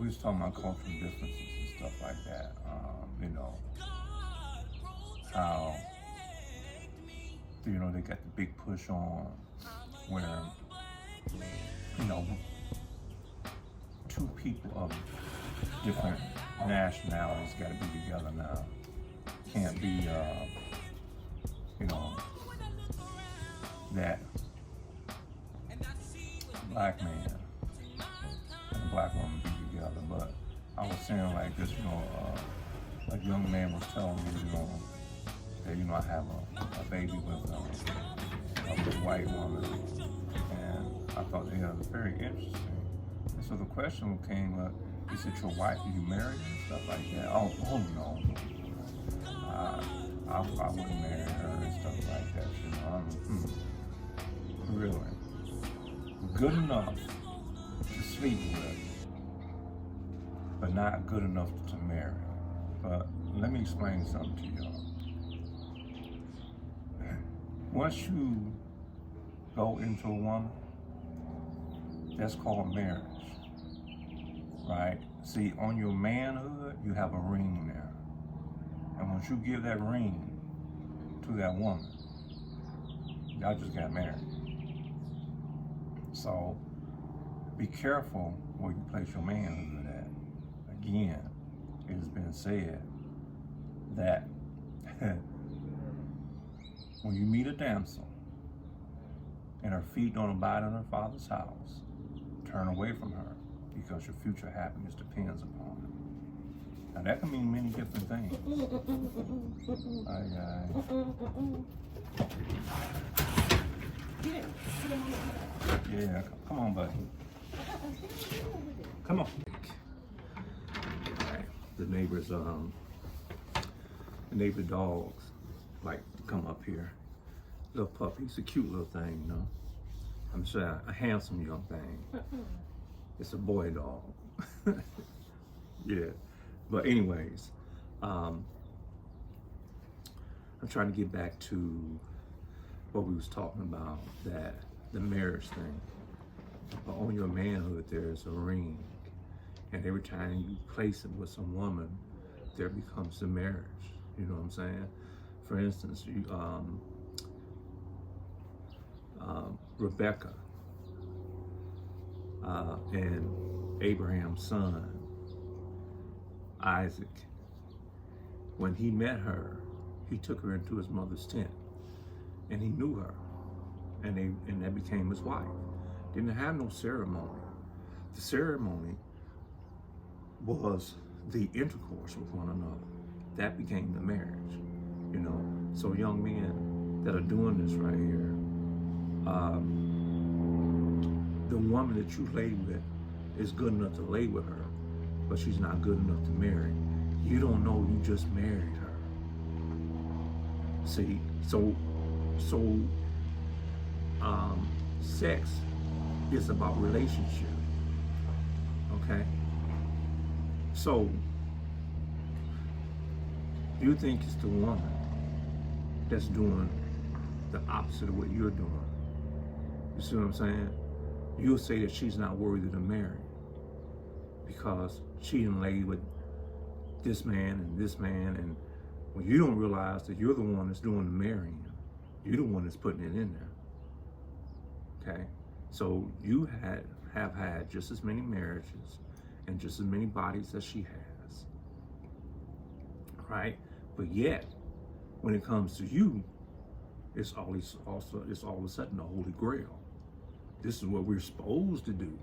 we was talking about cultural differences and stuff like that. You know, how, they got the big push on where, you know, two people of different nationalities got to be together now. Can't be, that black man and a black woman be together. But I was saying like this, a young man was telling me, that, I have a baby with a white woman, and I thought, it was very interesting. And so the question came up, is it your wife? Are you married and stuff like that? Oh no. I wouldn't marry her and stuff like that, really. Good enough to sleep with, but not good enough to marry. But let me explain something to y'all. Once you go into a woman, that's called marriage, right? See, on your manhood, you have a ring there. And once you give that ring to that woman, y'all just got married. So be careful where you place your manhood at. Again, it has been said that when you meet a damsel and her feet don't abide in her father's house, turn away from her, because your future happiness depends upon it. Now that can mean many different things. Yeah, come on, buddy. Come on. The neighbors, the neighbor dogs like to come up here. Little puppy, he's a cute little thing, I'm sure a handsome young thing. It's a boy dog. Yeah. But anyways, I'm trying to get back to what we was talking about, that the marriage thing. But on your manhood, there's a ring. And every time you place it with some woman, there becomes a marriage. You know what I'm saying? For instance, Rebecca and Abraham's son, Isaac, when he met her, he took her into his mother's tent, and he knew her, and that became his wife. Didn't have no ceremony. The ceremony was the intercourse with one another. That became the marriage, So young men that are doing this right here, the woman that you lay with is good enough to lay with her, but she's not good enough to marry. You don't know you just married her. See, so sex is about relationship, okay? So, you think it's the woman that's doing the opposite of what you're doing. You see what I'm saying? You'll say that she's not worthy to marry because she didn't lay with this man, and when you don't realize that you're the one that's doing the marrying, you're the one that's putting it in there. Okay? So you have had just as many marriages and just as many bodies as she has. Right? But yet, when it comes to you, it's all of a sudden the Holy Grail. This is what we're supposed to do.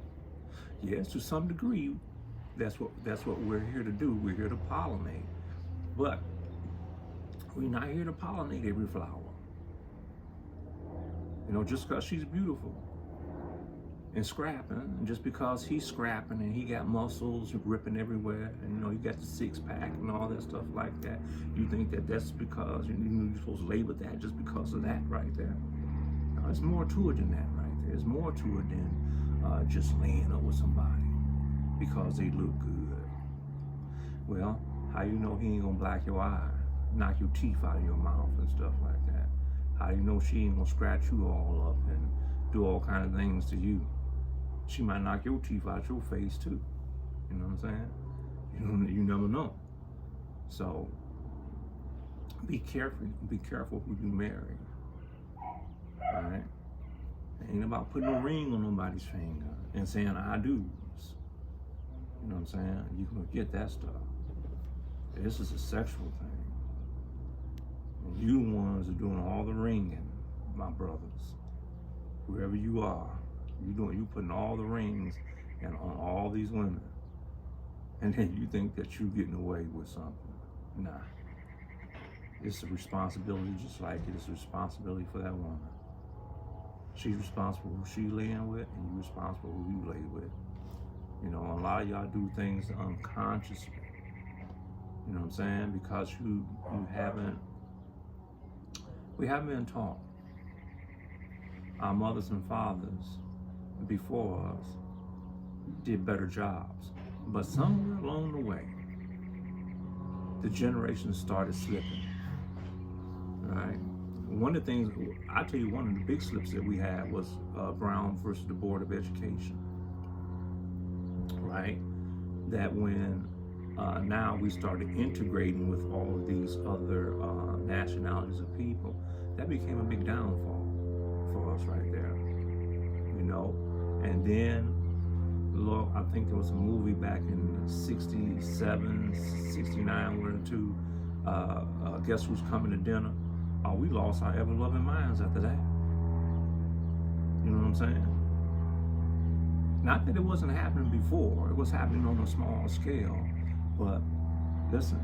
Yes, to some degree, that's what we're here to do. We're here to pollinate. But we're not here to pollinate every flower. Just because she's beautiful and scrapping, and just because he's scrapping and he got muscles ripping everywhere, and he got the six-pack and all that stuff like that, you think that that's because you're supposed to label that just because of that right there. No, there's more to it than that right there. There's more to it than just laying up with somebody because they look good. Well, how you know he ain't gonna black your eye, knock your teeth out of your mouth and stuff like that? How you know she ain't gonna scratch you all up and do all kind of things to you? She might knock your teeth out your face too. You know what I'm saying? You never know. So be careful. Be careful who you marry. All right. It ain't about putting a ring on nobody's finger and saying I do's. You know what I'm saying? You can forget that stuff. This is a sexual thing. And you ones are doing all the ringing, my brothers. Whoever you are, you putting all the rings and on all these women. And then you think that you're getting away with something. Nah. It's a responsibility just like it is a responsibility for that woman. She's responsible who she laying with, and you're responsible who you lay with. You know, a lot of y'all do things unconsciously. You know what I'm saying? Because we haven't been taught. Our mothers and fathers before us did better jobs. But somewhere along the way, the generations started slipping. Right? One of the things, I tell you, one of the big slips that we had was Brown versus the Board of Education. Right? That when now we started integrating with all of these other nationalities of people, that became a big downfall for us right there. You know? And then, look, I think there was a movie back in 67, 69, one or two, Guess Who's Coming to Dinner? We lost our ever-loving minds after that. You know what I'm saying? Not that it wasn't happening before. It was happening on a small scale. But listen,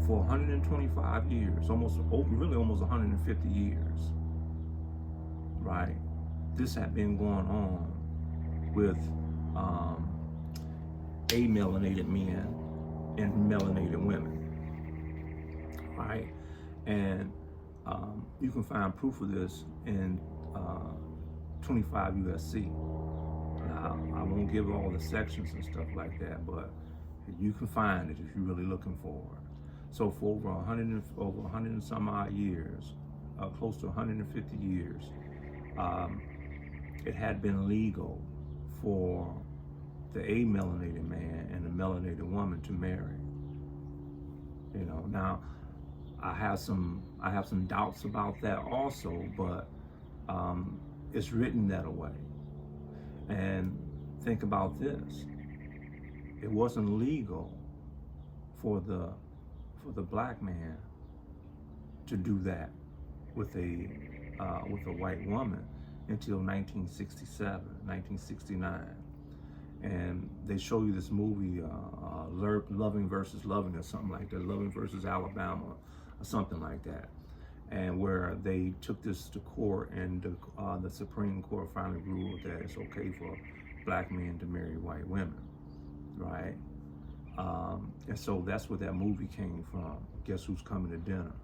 for 125 years, really almost 150 years, right? This had been going on with amelanated men and melanated women, right? And you can find proof of this in 25 USC. Now, I won't give all the sections and stuff like that, but you can find it if you're really looking for it. So for over 100 and some odd years, close to 150 years, it had been legal for the amelanated man and the melanated woman to marry. You know, now I have some doubts about that also, but it's written that way. And think about this: it wasn't legal for the black man to do that with a white woman until 1967, 1969. And they show you this movie, Loving versus Loving, or something like that, Loving versus Alabama, or something like that. And where they took this to court, and the Supreme Court finally ruled that it's okay for black men to marry white women, right? And so that's where that movie came from, Guess Who's Coming to Dinner.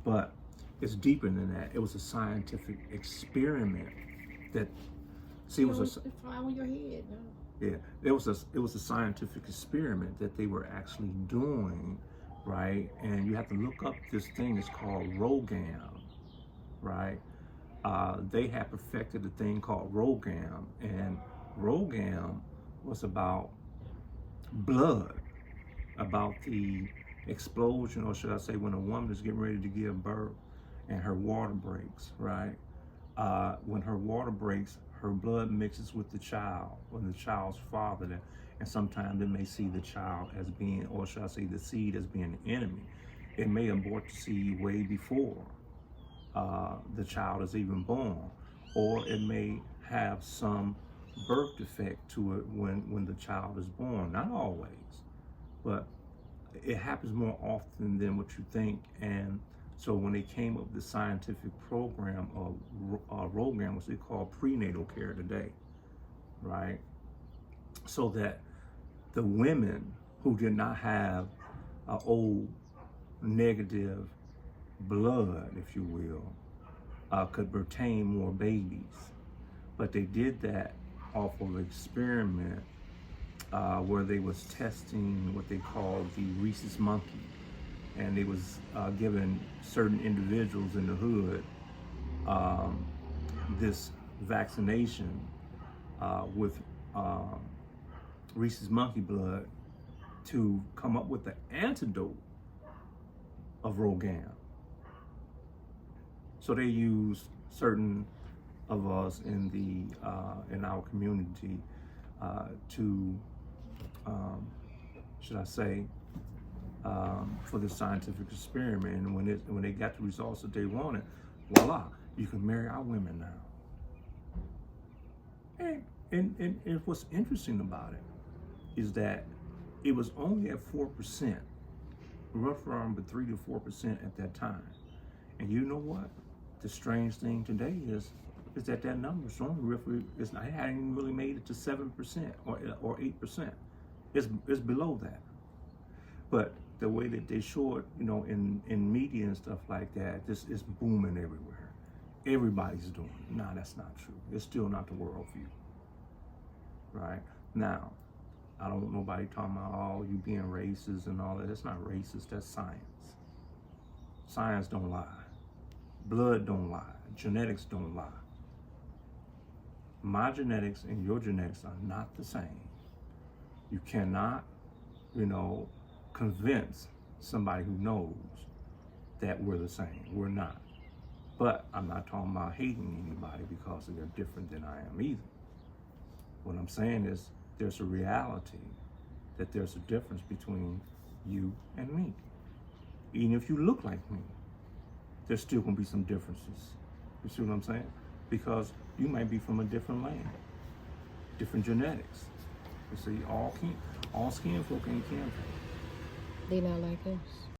But it's deeper than that. It was a scientific experiment that, see, it was a... It's flying on your head, no? Yeah, it was a scientific experiment that they were actually doing, right? And you have to look up this thing. It's called ROGAM, right? They had perfected a thing called ROGAM, and ROGAM was about blood, about the explosion, or should I say, when a woman is getting ready to give birth and her water breaks, right? When her water breaks, her blood mixes with the child, or the child's father, and sometimes they may see the child as being, or should I say, the seed as being an enemy. It may abort the seed way before the child is even born, or it may have some birth defect to it when the child is born. Not always, but it happens more often than what you think. And so when they came up with the scientific program of ROGAM, which they call prenatal care today, right? So that the women who did not have an old negative blood, if you will, could retain more babies. But they did that off of an experiment where they was testing what they called the rhesus monkey. And they was giving certain individuals in the hood this vaccination with Rhesus monkey blood to come up with the antidote of Rogaine. So they use certain of us in in our community to, should I say, for the scientific experiment. And when they got the results that they wanted, voila, you can marry our women now. And what's interesting about it is that it was only at 4%, rough around, but 3 to 4% at that time. And you know what? The strange thing today is that that number is only roughly, I hadn't even really made it to 7% or 8%. It's below that. But the way that they show it, you know, in media and stuff like that, this is booming everywhere. Everybody's doing it. No, that's not true. It's still not the worldview. Right? Now, I don't want nobody talking about, oh, you being racist and all that. That's not racist, that's science. Science don't lie. Blood don't lie. Genetics don't lie. My genetics and your genetics are not the same. You cannot, you know, convince somebody who knows that we're the same. We're not. But I'm not talking about hating anybody because they're different than I am either. What I'm saying is there's a reality that there's a difference between you and me. Even if you look like me, there's still gonna be some differences. You see what I'm saying? Because you might be from a different land, different genetics. You see, all skin folk ain't kinfolk. They not like us.